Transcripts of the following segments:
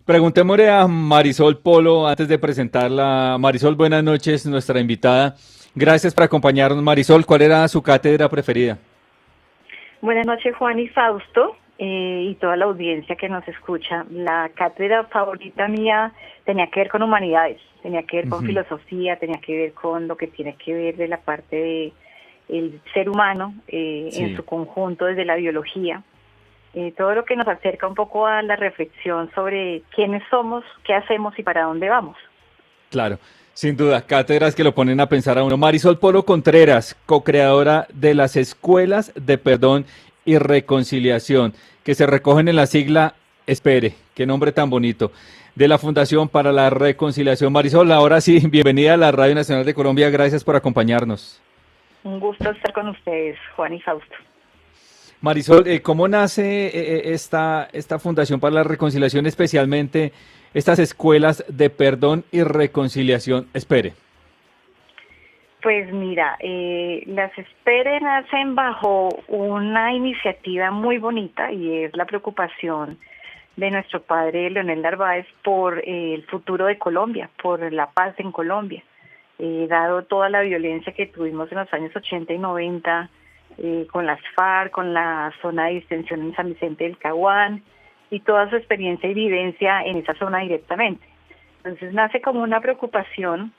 Preguntémosle a Marisol Polo antes de presentarla. Marisol, buenas noches, nuestra invitada. Gracias por acompañarnos. Marisol, ¿cuál era su cátedra preferida? Buenas noches, Juan y Fausto, y toda la audiencia que nos escucha. La cátedra favorita mía tenía que ver con humanidades, tenía que ver con Ujú. filosofía, tenía que ver con lo que tiene que ver de la parte de el ser humano en Sí, su conjunto desde la biología. Todo lo que nos acerca un poco a la reflexión sobre quiénes somos, qué hacemos y para dónde vamos. claro. Sin duda, cátedras que lo ponen a pensar a uno. Marisol Polo Contreras, co-creadora de las Escuelas de Perdón y Reconciliación, que se recogen en la sigla Espere, qué nombre tan bonito, de la Fundación para la Reconciliación. Marisol, ahora sí, bienvenida a la Radio Nacional de Colombia. Gracias por acompañarnos. Un gusto estar con ustedes, Juan y Fausto. Marisol, ¿cómo nace esta Fundación para la Reconciliación, especialmente estas escuelas de perdón y reconciliación? Espere. Pues mira, las Espere nacen bajo una iniciativa muy bonita y es la preocupación de nuestro padre Leonel Narváez por el futuro de Colombia, por la paz en Colombia. Dado toda la violencia que tuvimos en los años 80 y 90 con las FARC, con la zona de distensión en San Vicente del Caguán y toda su experiencia y vivencia en esa zona directamente. Entonces nace como una preocupación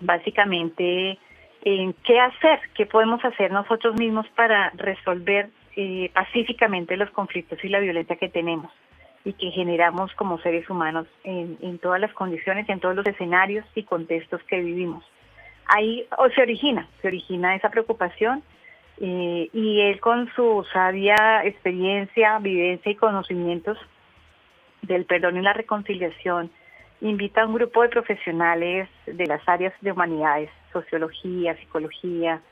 básicamente en qué hacer, qué podemos hacer nosotros mismos para resolver pacíficamente los conflictos y la violencia que tenemos y que generamos como seres humanos en todas las condiciones, en todos los escenarios y contextos que vivimos. Ahí se origina esa preocupación y él con su sabia experiencia, vivencia y conocimientos del perdón y la reconciliación, invita a un grupo de profesionales de las áreas de humanidades, sociología, psicología,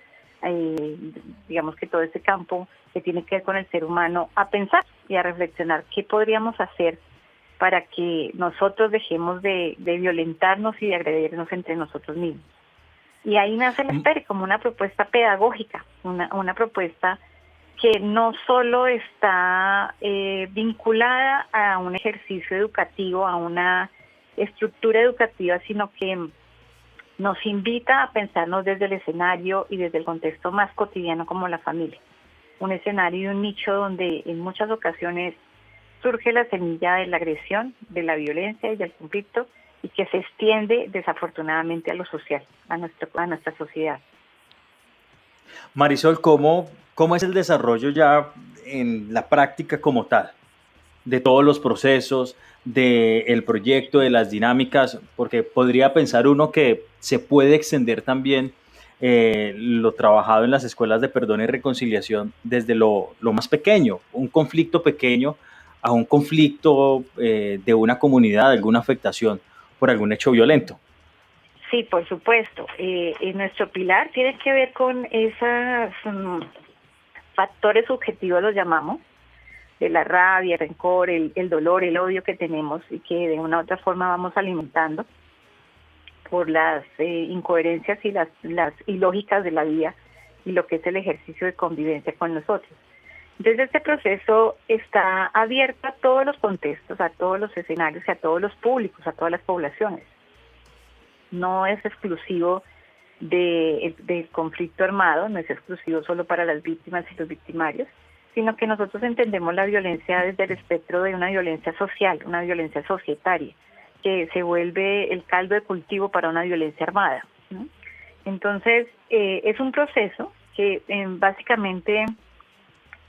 digamos que todo ese campo que tiene que ver con el ser humano, a pensar y a reflexionar qué podríamos hacer para que nosotros dejemos de violentarnos y de agredirnos entre nosotros mismos. Y ahí nace el Mm, Espere como una propuesta pedagógica, una propuesta que no solo está vinculada a un ejercicio educativo, a una estructura educativa, sino que nos invita a pensarnos desde el escenario y desde el contexto más cotidiano como la familia. Un escenario y un nicho donde en muchas ocasiones surge la semilla de la agresión, de la violencia y del conflicto y que se extiende desafortunadamente a lo social, a nuestra sociedad. Marisol, ¿cómo es el desarrollo ya en la práctica como tal? De todos los procesos, del proyecto, de las dinámicas, porque podría pensar uno que se puede extender también lo trabajado en las escuelas de perdón y reconciliación desde lo más pequeño, un conflicto pequeño a un conflicto de una comunidad, alguna afectación por algún hecho violento. Sí, por supuesto. Nuestro pilar tiene que ver con esos factores subjetivos, los llamamos, de la rabia, el rencor, el dolor, el odio que tenemos y que de una u otra forma vamos alimentando por las incoherencias y las ilógicas de la vida y lo que es el ejercicio de convivencia con nosotros. Entonces este proceso está abierto a todos los contextos, a todos los escenarios y a todos los públicos, a todas las poblaciones. No es exclusivo del conflicto armado, no es exclusivo solo para las víctimas y los victimarios, sino que nosotros entendemos la violencia desde el espectro de una violencia social, una violencia societaria, que se vuelve el caldo de cultivo para una violencia armada, ¿no? Entonces, es un proceso que básicamente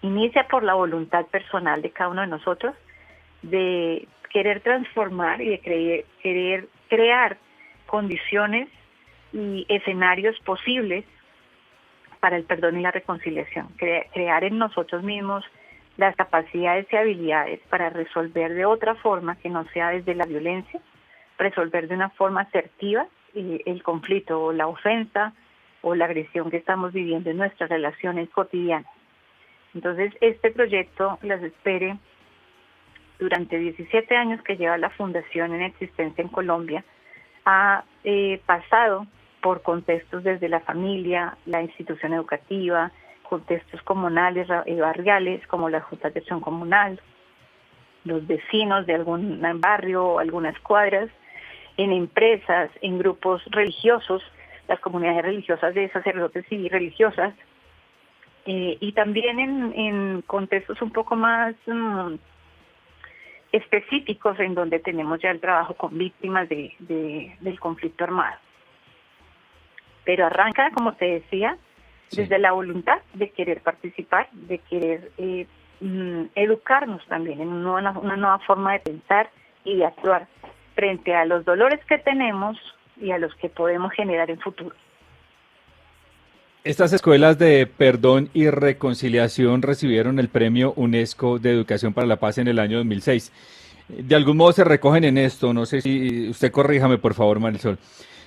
inicia por la voluntad personal de cada uno de nosotros de querer transformar y de querer crear condiciones y escenarios posibles para el perdón y la reconciliación, crear en nosotros mismos las capacidades y habilidades para resolver de otra forma que no sea desde la violencia, resolver de una forma asertiva el conflicto o la ofensa o la agresión que estamos viviendo en nuestras relaciones cotidianas. Entonces, este proyecto, Las Espere, durante 17 años que lleva la Fundación en existencia en Colombia, ha pasado por contextos desde la familia, la institución educativa, contextos comunales y barriales como las juntas de acción comunal, los vecinos de algún barrio o algunas cuadras, en empresas, en grupos religiosos, las comunidades religiosas de sacerdotes y religiosas, y también en contextos un poco más específicos en donde tenemos ya el trabajo con víctimas del conflicto armado. Pero arranca, como te decía, Sí. desde la voluntad de querer participar, de querer educarnos también en una nueva forma de pensar y de actuar frente a los dolores que tenemos y a los que podemos generar en futuro. Estas escuelas de perdón y reconciliación recibieron el premio UNESCO de Educación para la Paz en el año 2006. De algún modo se recogen en esto, no sé si usted corríjame por favor, Marisol.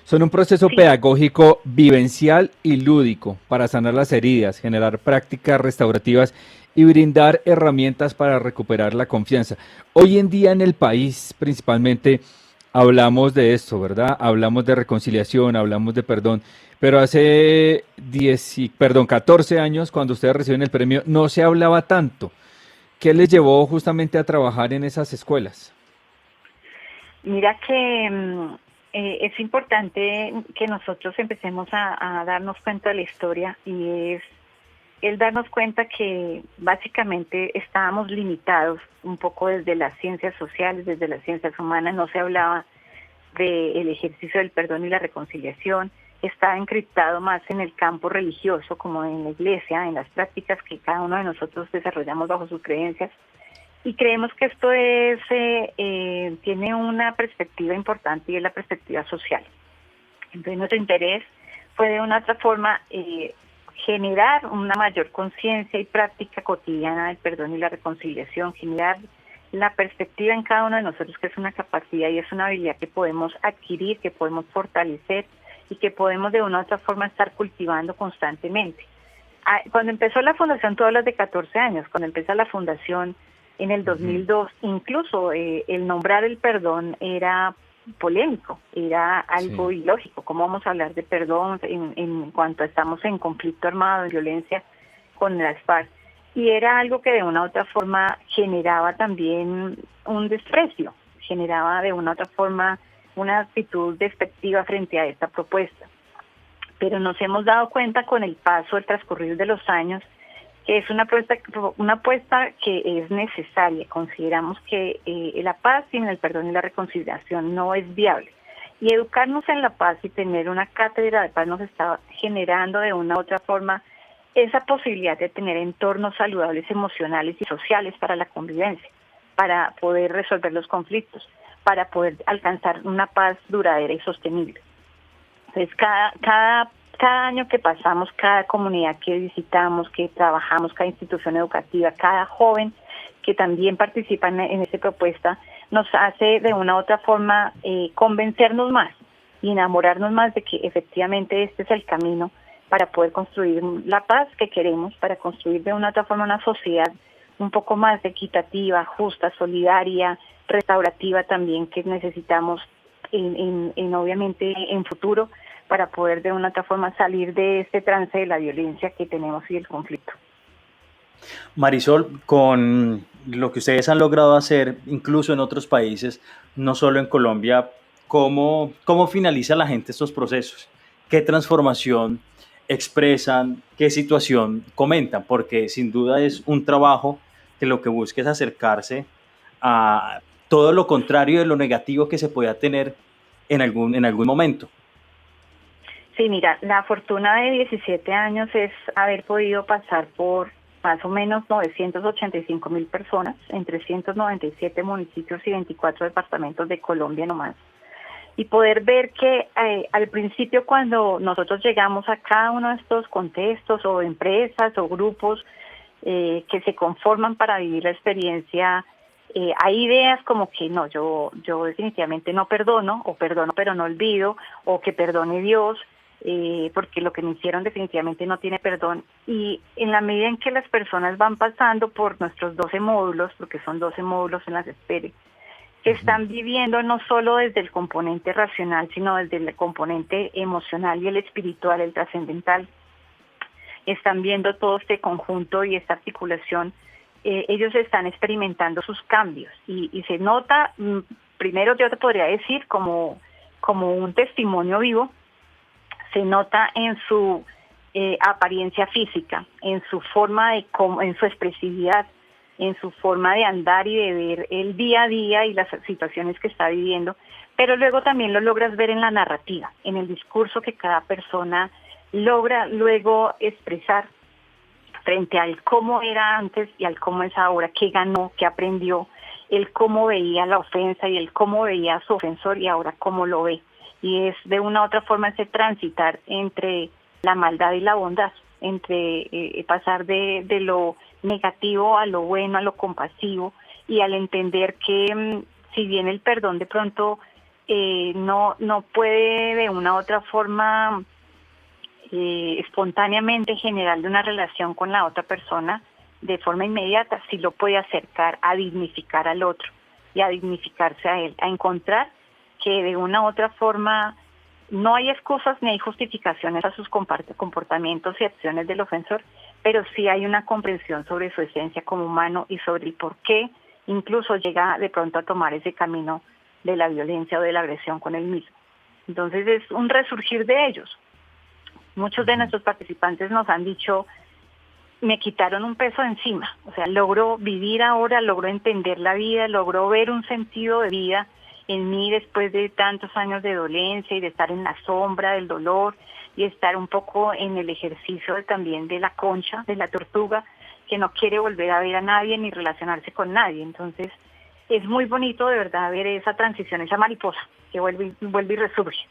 Son un proceso Sí, pedagógico vivencial y lúdico para sanar las heridas, generar prácticas restaurativas y brindar herramientas para recuperar la confianza. Hoy en día en el país principalmente hablamos de esto, ¿verdad? Hablamos de reconciliación, hablamos de perdón, pero hace 14 años cuando ustedes reciben el premio no se hablaba tanto. ¿Qué les llevó justamente a trabajar en esas escuelas? mira que es importante que nosotros empecemos a darnos cuenta de la historia, y es el darnos cuenta que básicamente estábamos limitados un poco desde las ciencias sociales, desde las ciencias humanas. No se hablaba del ejercicio del perdón y la reconciliación, está encriptado más en el campo religioso, como en la iglesia, en las prácticas que cada uno de nosotros desarrollamos bajo sus creencias, y creemos que esto tiene una perspectiva importante, y es la perspectiva social. Entonces nuestro interés fue de una otra forma generar una mayor conciencia y práctica cotidiana del perdón y la reconciliación, generar la perspectiva en cada uno de nosotros que es una capacidad y es una habilidad que podemos adquirir, que podemos fortalecer y que podemos de una u otra forma estar cultivando constantemente. Cuando empezó la fundación, tú hablas de 14 años, cuando empezó la fundación en el 2002, incluso el nombrar el perdón era polémico, era algo Sí. ilógico. ¿Cómo vamos a hablar de perdón en cuanto estamos en conflicto armado, en violencia con las FARC? Y era algo que de una u otra forma generaba también un desprecio, generaba de una u otra forma una actitud despectiva frente a esta propuesta. Pero nos hemos dado cuenta con el paso, el transcurrir de los años, que es una apuesta que es necesaria. Consideramos que la paz sin el perdón y la reconciliación no es viable. Y educarnos en la paz y tener una cátedra de paz nos está generando de una u otra forma esa posibilidad de tener entornos saludables emocionales y sociales para la convivencia, para poder resolver los conflictos, para poder alcanzar una paz duradera y sostenible. Entonces, cada año que pasamos, cada comunidad que visitamos, que trabajamos, cada institución educativa, cada joven que también participa en esta propuesta, nos hace de una u otra forma convencernos más y enamorarnos más de que efectivamente este es el camino para poder construir la paz que queremos, para construir de una u otra forma una sociedad un poco más equitativa, justa, solidaria, restaurativa también, que necesitamos obviamente en futuro, para poder de una u otra forma salir de este trance de la violencia que tenemos y del conflicto. Marisol, con lo que ustedes han logrado hacer, incluso en otros países, no solo en Colombia, ¿cómo finaliza la gente estos procesos? ¿Qué transformación expresan? ¿Qué situación comentan? Porque sin duda es un trabajo que lo que busca es acercarse a todo lo contrario de lo negativo que se pueda tener en algún momento. Sí, mira, la fortuna de 17 años es haber podido pasar por más o menos 985.000 personas en 397 municipios y 24 departamentos de Colombia nomás. Y poder ver que al principio, cuando nosotros llegamos a cada uno de estos contextos o empresas o grupos que se conforman para vivir la experiencia, hay ideas como que no, yo definitivamente no perdono, o perdono pero no olvido, o que perdone Dios, porque lo que me hicieron definitivamente no tiene perdón. Y en la medida en que las personas van pasando por nuestros 12 módulos, porque son 12 módulos en las especies, que están viviendo no solo desde el componente racional, sino desde el componente emocional y el espiritual, el trascendental, están viendo todo este conjunto y esta articulación ellos están experimentando sus cambios y se nota, primero yo te podría decir como un testimonio vivo, se nota en su apariencia física, en su forma en su expresividad, en su forma de andar y de ver el día a día y las situaciones que está viviendo, pero luego también lo logras ver en la narrativa, en el discurso que cada persona logra luego expresar frente al cómo era antes y al cómo es ahora, qué ganó, qué aprendió, el cómo veía la ofensa y el cómo veía a su ofensor y ahora cómo lo ve. Y es de una u otra forma ese transitar entre la maldad y la bondad, entre pasar de lo negativo a lo bueno, a lo compasivo, y al entender que si bien el perdón de pronto no puede de una u otra forma espontáneamente generarle una relación con la otra persona de forma inmediata, sí lo puede acercar a dignificar al otro y a dignificarse a él, a encontrar que de una u otra forma no hay excusas ni hay justificaciones a sus comportamientos y acciones del ofensor, pero sí hay una comprensión sobre su esencia como humano y sobre el por qué incluso llega de pronto a tomar ese camino de la violencia o de la agresión con él mismo. Entonces es un resurgir de ellos. Muchos de nuestros participantes nos han dicho, me quitaron un peso encima, o sea, logro vivir ahora, logro entender la vida, logro ver un sentido de vida en mí después de tantos años de dolencia y de estar en la sombra del dolor y estar un poco en el ejercicio también de la concha, de la tortuga, que no quiere volver a ver a nadie ni relacionarse con nadie. Entonces es muy bonito de verdad ver esa transición, esa mariposa que vuelve y resurge.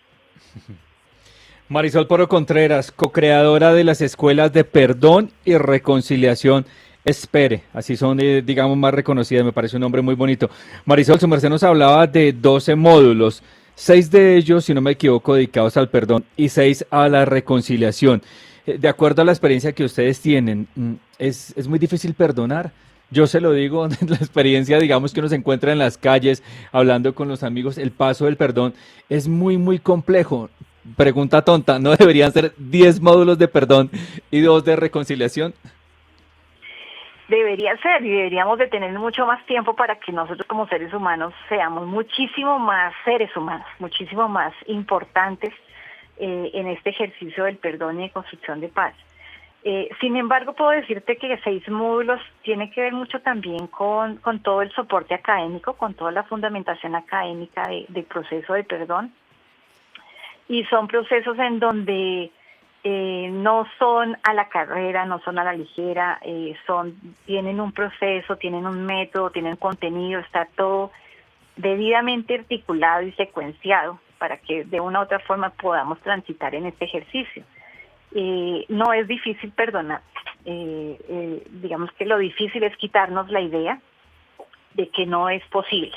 Marisol Poro Contreras, co-creadora de las escuelas de perdón y reconciliación. Espere, así son, digamos, más reconocidas, me parece un nombre muy bonito. Marisol, su merced nos hablaba de 12 módulos, 6 de ellos, si no me equivoco, dedicados al perdón y 6 a la reconciliación. De acuerdo a la experiencia que ustedes tienen, es muy difícil perdonar. Yo se lo digo, la experiencia, digamos, que uno se encuentra en las calles, hablando con los amigos, el paso del perdón es muy, muy complejo. Pregunta tonta, ¿no deberían ser 10 módulos de perdón y 2 de reconciliación? Debería ser, y deberíamos de tener mucho más tiempo para que nosotros como seres humanos seamos muchísimo más seres humanos, muchísimo más importantes en este ejercicio del perdón y de construcción de paz. Sin embargo, puedo decirte que 6 módulos tiene que ver mucho también con todo el soporte académico, con toda la fundamentación académica del proceso de perdón. Y son procesos en donde no son a la carrera, no son a la ligera, tienen un proceso, tienen un método, tienen contenido, está todo debidamente articulado y secuenciado para que de una u otra forma podamos transitar en este ejercicio. No es difícil perdonar, digamos que lo difícil es quitarnos la idea de que no es posible.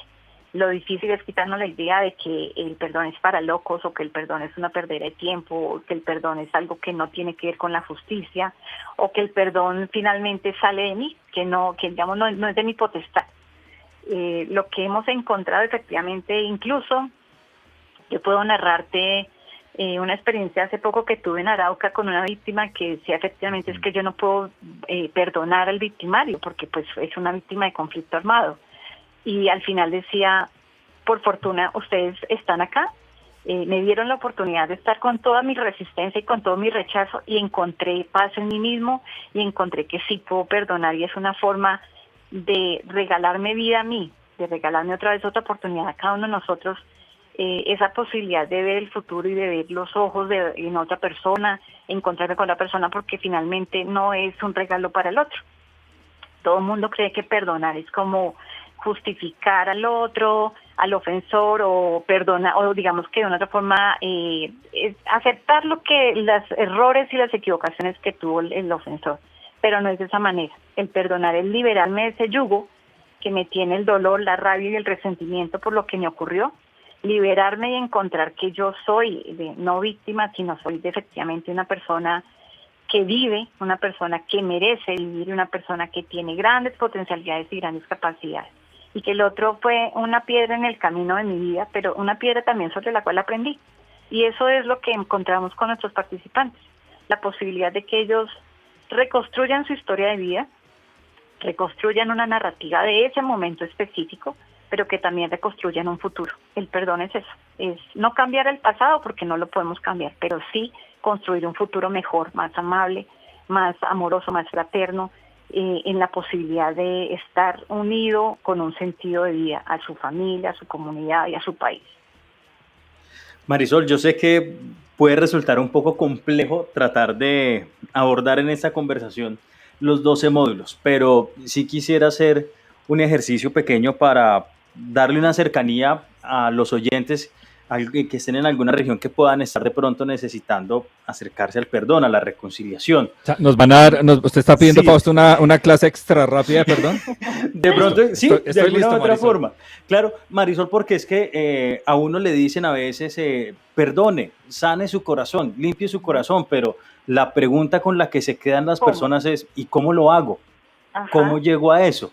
Lo difícil es quitarnos la idea de que el perdón es para locos o que el perdón es una perdera de tiempo o que el perdón es algo que no tiene que ver con la justicia o que el perdón finalmente sale de mí, que digamos no es de mi potestad. Lo que hemos encontrado efectivamente, incluso yo puedo narrarte una experiencia hace poco que tuve en Arauca con una víctima que decía efectivamente es que yo no puedo perdonar al victimario porque pues es una víctima de conflicto armado. Y al final decía, por fortuna ustedes están acá, me dieron la oportunidad de estar con toda mi resistencia y con todo mi rechazo y encontré paz en mí mismo y encontré que sí puedo perdonar y es una forma de regalarme vida a mí, de regalarme otra vez otra oportunidad a cada uno de nosotros, esa posibilidad de ver el futuro y de ver los ojos en otra persona, encontrarme con la persona porque finalmente no es un regalo para el otro. Todo el mundo cree que perdonar es como justificar al otro, al ofensor o perdonar, o digamos que de una otra forma es aceptar los errores y las equivocaciones que tuvo el ofensor, pero no es de esa manera. El perdonar es liberarme de ese yugo que me tiene el dolor, la rabia y el resentimiento por lo que me ocurrió, liberarme y encontrar que yo soy no víctima, sino soy efectivamente una persona que vive, una persona que merece vivir, una persona que tiene grandes potencialidades y grandes capacidades. Y que el otro fue una piedra en el camino de mi vida, pero una piedra también sobre la cual aprendí. Y eso es lo que encontramos con nuestros participantes, la posibilidad de que ellos reconstruyan su historia de vida, reconstruyan una narrativa de ese momento específico, pero que también reconstruyan un futuro. El perdón es eso, es no cambiar el pasado porque no lo podemos cambiar, pero sí construir un futuro mejor, más amable, más amoroso, más fraterno, en la posibilidad de estar unido con un sentido de vida a su familia, a su comunidad y a su país. Marisol, yo sé que puede resultar un poco complejo tratar de abordar en esta conversación los 12 módulos, pero sí quisiera hacer un ejercicio pequeño para darle una cercanía a los oyentes que estén en alguna región que puedan estar de pronto necesitando acercarse al perdón, a la reconciliación. O sea, nos van a dar, usted está pidiendo, Sí. Fausto, una clase extra rápida de perdón. De pronto, sí, Estoy de alguna listo, u otra Marisol. forma. Claro, Marisol, porque es que a uno le dicen a veces, perdone, sane su corazón, limpie su corazón, pero la pregunta con la que se quedan las ¿Cómo? personas es, ¿y cómo lo hago? ¿Cómo Ajá. llego a eso?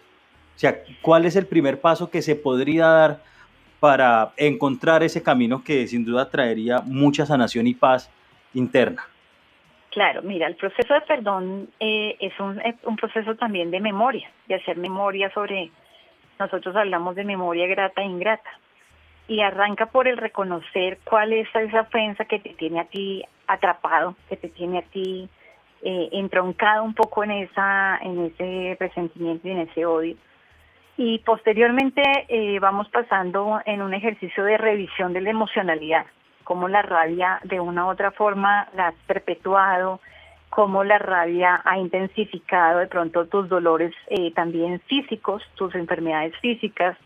O sea, ¿cuál es el primer paso que se podría dar para encontrar ese camino que sin duda traería mucha sanación y paz interna? Claro, mira, el proceso de perdón es un proceso también de memoria, de hacer memoria sobre, nosotros hablamos de memoria grata e ingrata, y arranca por el reconocer cuál es esa ofensa que te tiene a ti atrapado, que te tiene a ti entroncado un poco en ese resentimiento y en ese odio. Y posteriormente vamos pasando en un ejercicio de revisión de la emocionalidad, cómo la rabia de una u otra forma la has perpetuado, cómo la rabia ha intensificado de pronto tus dolores también físicos, tus enfermedades físicas,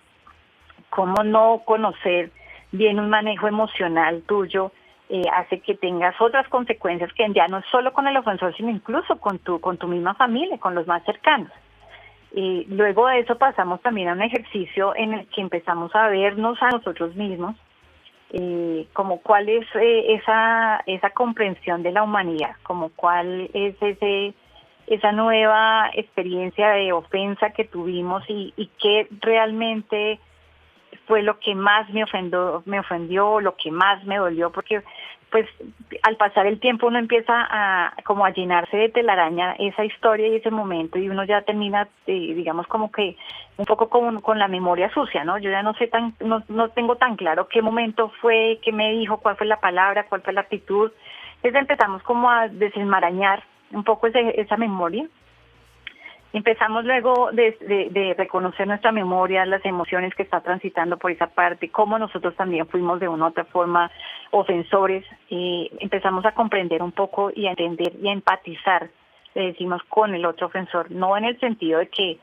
cómo no conocer bien un manejo emocional tuyo hace que tengas otras consecuencias que ya no es solo con el ofensor, sino incluso con tu misma familia, con los más cercanos. Luego de eso pasamos también a un ejercicio en el que empezamos a vernos a nosotros mismos, como cuál es esa comprensión de la humanidad, como cuál es esa nueva experiencia de ofensa que tuvimos y qué realmente fue lo que más me ofendió, lo que más me dolió, porque pues al pasar el tiempo uno empieza a llenarse de telaraña esa historia y ese momento, y uno ya termina, digamos, como que un poco con la memoria sucia, ¿no? Yo ya no tengo tan claro qué momento fue, qué me dijo, cuál fue la palabra, cuál fue la actitud. Entonces empezamos como a desenmarañar un poco esa memoria. Empezamos luego de reconocer nuestra memoria, las emociones que está transitando por esa parte, cómo nosotros también fuimos de una u otra forma ofensores. Empezamos a comprender un poco y a entender y a empatizar, le decimos, con el otro ofensor, no en el sentido de que,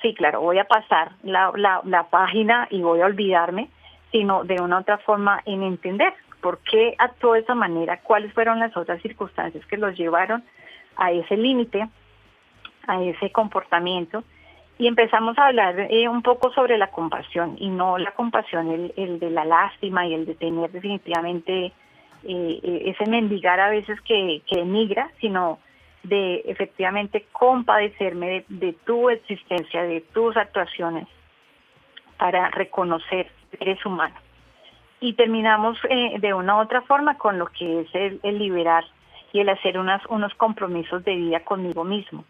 sí, claro, voy a pasar la página y voy a olvidarme, sino de una u otra forma en entender por qué actuó de esa manera, cuáles fueron las otras circunstancias que los llevaron a ese límite, a ese comportamiento, y empezamos a hablar un poco sobre la compasión, y no la compasión el de la lástima y el de tener definitivamente ese mendigar a veces que denigra, sino de efectivamente compadecerme de tu existencia, de tus actuaciones, para reconocer que eres humano. Y terminamos de una u otra forma con lo que es el liberar y el hacer unos compromisos de vida conmigo mismo,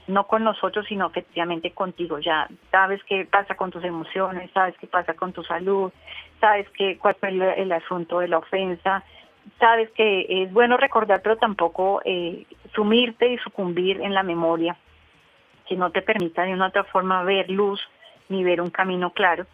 no con nosotros, sino efectivamente contigo. Ya sabes qué pasa con tus emociones, sabes qué pasa con tu salud, sabes cuál fue el asunto de la ofensa, sabes que es bueno recordar, pero tampoco sumirte y sucumbir en la memoria, que no te permita de una u otra forma ver luz ni ver un camino claro.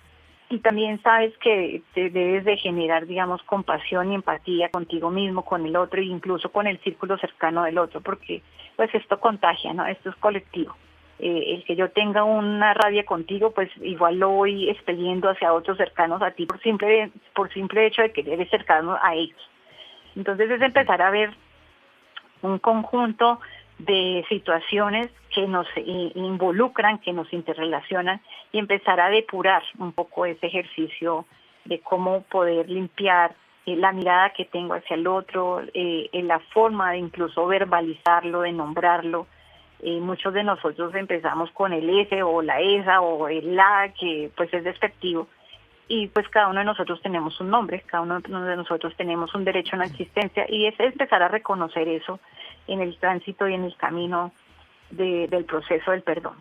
Y también sabes que te debes de generar, digamos, compasión y empatía contigo mismo, con el otro e incluso con el círculo cercano del otro, porque pues esto contagia, ¿no? Esto es colectivo. El que yo tenga una rabia contigo, pues igual lo voy expeliendo hacia otros cercanos a ti por simple hecho de que eres cercano a ellos. Entonces es empezar a ver un conjunto de situaciones que nos involucran, que nos interrelacionan, y empezar a depurar un poco ese ejercicio de cómo poder limpiar la mirada que tengo hacia el otro, la forma de incluso verbalizarlo, de nombrarlo. Muchos de nosotros empezamos con el ese o la esa o el la, que pues es despectivo, y pues cada uno de nosotros tenemos un nombre, cada uno de nosotros tenemos un derecho a una existencia, y es empezar a reconocer eso en el tránsito y en el camino del proceso del perdón.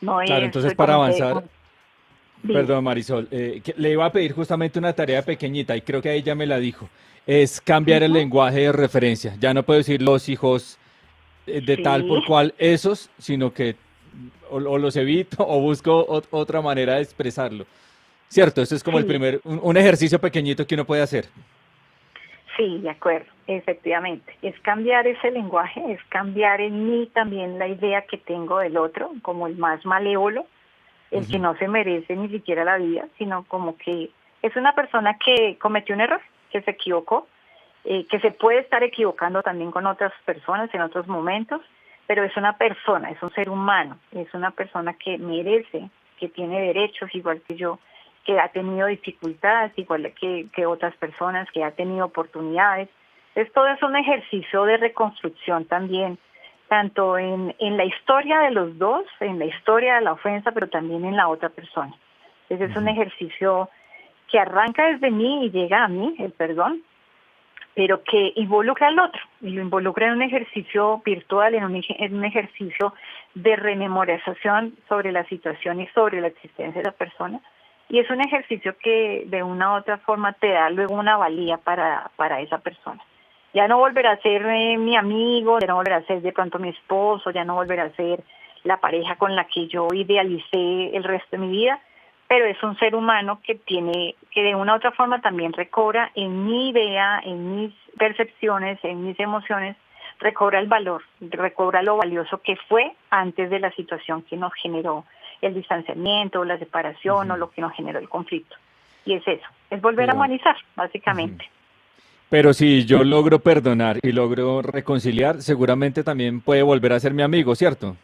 No Claro, es entonces el para comité. avanzar, Dime. perdón Marisol, que le iba a pedir justamente una tarea pequeñita y creo que ahí ya me la dijo, es cambiar el Ujú. lenguaje de referencia. Ya no puedo decir los hijos de tal Sí, por cual esos, sino que o los evito o busco otra manera de expresarlo. Cierto, eso es como el sí, primer, un ejercicio pequeñito que uno puede hacer. sí, de acuerdo, efectivamente. Es cambiar ese lenguaje, es cambiar en mí también la idea que tengo del otro, como el más malévolo, el que Ujú, no se merece ni siquiera la vida, sino como que es una persona que cometió un error, que se equivocó, que se puede estar equivocando también con otras personas en otros momentos, pero es una persona, es un ser humano, es una persona que merece, que tiene derechos igual que yo, que ha tenido dificultades igual que otras personas, que ha tenido oportunidades. Esto es un ejercicio de reconstrucción también, tanto en la historia de los dos, en la historia de la ofensa, pero también en la otra persona. Ese es un ujú. ejercicio que arranca desde mí y llega a mí, el perdón, pero que involucra al otro, y lo involucra en un ejercicio virtual, en un ejercicio de rememorización sobre la situación y sobre la existencia de la persona, y es un ejercicio que de una u otra forma te da luego una valía para esa persona. Ya no volverá a ser mi amigo, ya no volverá a ser de pronto mi esposo, ya no volverá a ser la pareja con la que yo idealicé el resto de mi vida, pero es un ser humano que tiene, que de una u otra forma también recobra en mi idea, en mis percepciones, en mis emociones, recobra el valor, recobra lo valioso que fue antes de la situación que nos generó el distanciamiento, la separación o lo que nos generó el conflicto. Y es eso, es volver a Pero, humanizar, ujú. básicamente. Pero si yo logro perdonar y logro reconciliar, seguramente también puede volver a ser mi amigo, ¿cierto?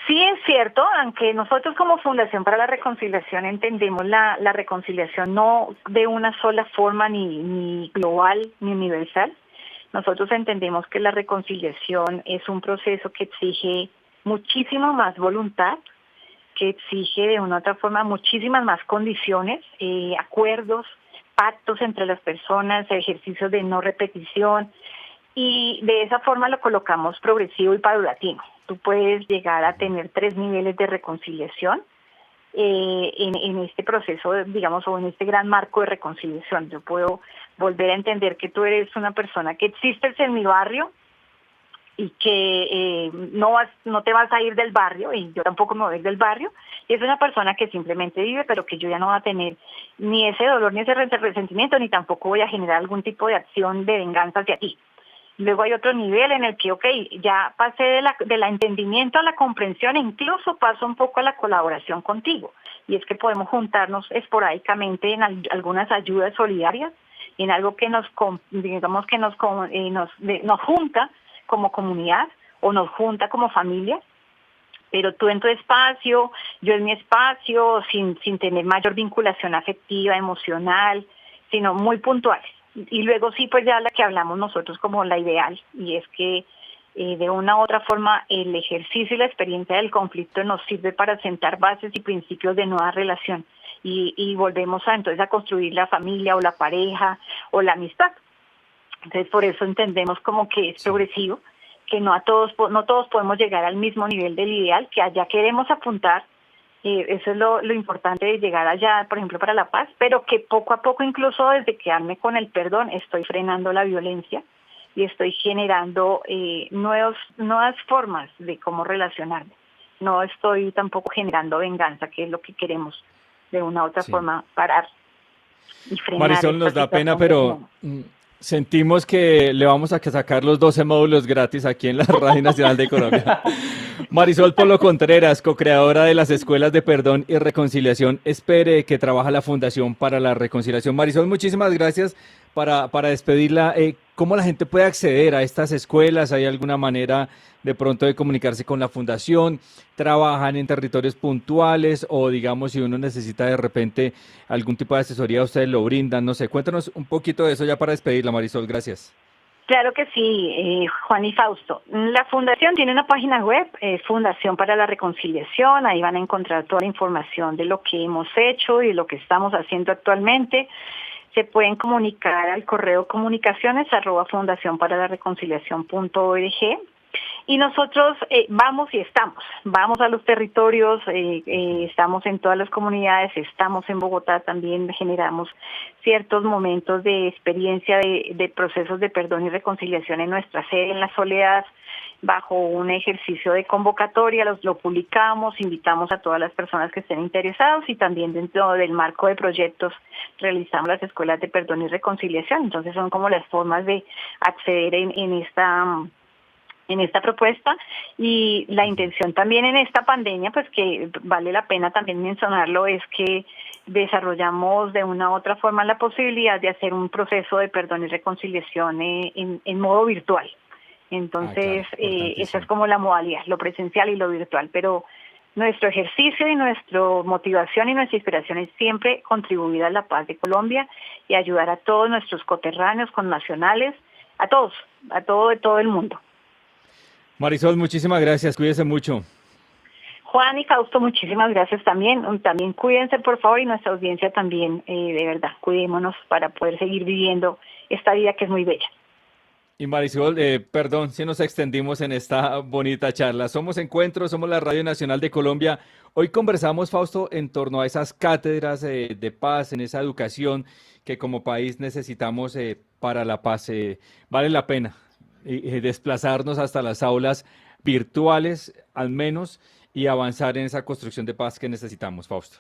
Sí es cierto, aunque nosotros como Fundación para la Reconciliación entendemos la reconciliación no de una sola forma, ni global, ni universal. Nosotros entendemos que la reconciliación es un proceso que exige muchísimo más voluntad, que exige de una u otra forma muchísimas más condiciones, acuerdos, pactos entre las personas, ejercicios de no repetición, y de esa forma lo colocamos progresivo y paulatino. Tú puedes llegar a tener 3 niveles de reconciliación en este proceso, digamos, o en este gran marco de reconciliación. Yo puedo volver a entender que tú eres una persona que existes en mi barrio y que no te vas a ir del barrio, y yo tampoco me voy a ir del barrio, y es una persona que simplemente vive, pero que yo ya no voy a tener ni ese dolor, ni ese resentimiento, ni tampoco voy a generar algún tipo de acción de venganza hacia ti. Luego hay otro nivel en el que, ok, ya pasé del entendimiento a la comprensión e incluso paso un poco a la colaboración contigo. Y es que podemos juntarnos esporádicamente en algunas ayudas solidarias, en algo que digamos que nos junta como comunidad o nos junta como familia, pero tú en tu espacio, yo en mi espacio, sin tener mayor vinculación afectiva, emocional, sino muy puntuales. Y luego sí, pues ya la que hablamos nosotros como la ideal, y es que de una u otra forma el ejercicio y la experiencia del conflicto nos sirve para sentar bases y principios de nueva relación, y volvemos entonces a construir la familia o la pareja o la amistad. Entonces por eso entendemos como que es Sí. progresivo, que no todos podemos llegar al mismo nivel del ideal, que allá queremos apuntar, eso es lo importante de llegar allá, por ejemplo, para la paz, pero que poco a poco, incluso desde quedarme con el perdón, estoy frenando la violencia y estoy generando nuevas formas de cómo relacionarme. No estoy tampoco generando venganza, que es lo que queremos de una u otra Sí. forma parar y frenar Marisol, esta nos da pena, situación que pero tenemos. sentimos que le vamos a que sacar los 12 módulos gratis aquí en la Radio Nacional de Colombia. Marisol Polo Contreras, co-creadora de las Escuelas de Perdón y Reconciliación, espere que trabaja la Fundación para la Reconciliación. Marisol, muchísimas gracias para despedirla. ¿Cómo la gente puede acceder a estas escuelas? ¿Hay alguna manera de pronto de comunicarse con la Fundación? ¿Trabajan en territorios puntuales o digamos si uno necesita de repente algún tipo de asesoría, ustedes lo brindan? No sé, cuéntanos un poquito de eso ya para despedirla, Marisol. Gracias. Claro que sí, Juan y Fausto. La fundación tiene una página web, Fundación para la Reconciliación. Ahí van a encontrar toda la información de lo que hemos hecho y lo que estamos haciendo actualmente. Se pueden comunicar al correo comunicaciones@fundacionparalareconciliacion.org. Y nosotros vamos a los territorios, estamos en todas las comunidades, estamos en Bogotá también, generamos ciertos momentos de experiencia de procesos de perdón y reconciliación en nuestra sede en La Soledad, bajo un ejercicio de convocatoria, lo publicamos, invitamos a todas las personas que estén interesados y también dentro del marco de proyectos realizamos las escuelas de perdón y reconciliación. Entonces son como las formas de acceder en esta propuesta, y la intención también en esta pandemia, pues que vale la pena también mencionarlo, es que desarrollamos de una u otra forma la posibilidad de hacer un proceso de perdón y reconciliación en modo virtual. Entonces, claro, esa importantísimo. es como la modalidad, lo presencial y lo virtual, pero nuestro ejercicio y nuestra motivación y nuestra inspiración es siempre contribuir a la paz de Colombia y ayudar a todos nuestros coterráneos, connacionales, a todos, de todo el mundo. Marisol, muchísimas gracias, cuídese mucho. Juan y Fausto, muchísimas gracias también. También cuídense, por favor, y nuestra audiencia también, de verdad, cuidémonos para poder seguir viviendo esta vida que es muy bella. Y Marisol, perdón si nos extendimos en esta bonita charla. Somos Encuentros, somos la Radio Nacional de Colombia. Hoy conversamos, Fausto, en torno a esas cátedras de paz, en esa educación que como país necesitamos para la paz. Vale la pena desplazarnos hasta las aulas virtuales, al menos, y avanzar en esa construcción de paz que necesitamos, Fausto.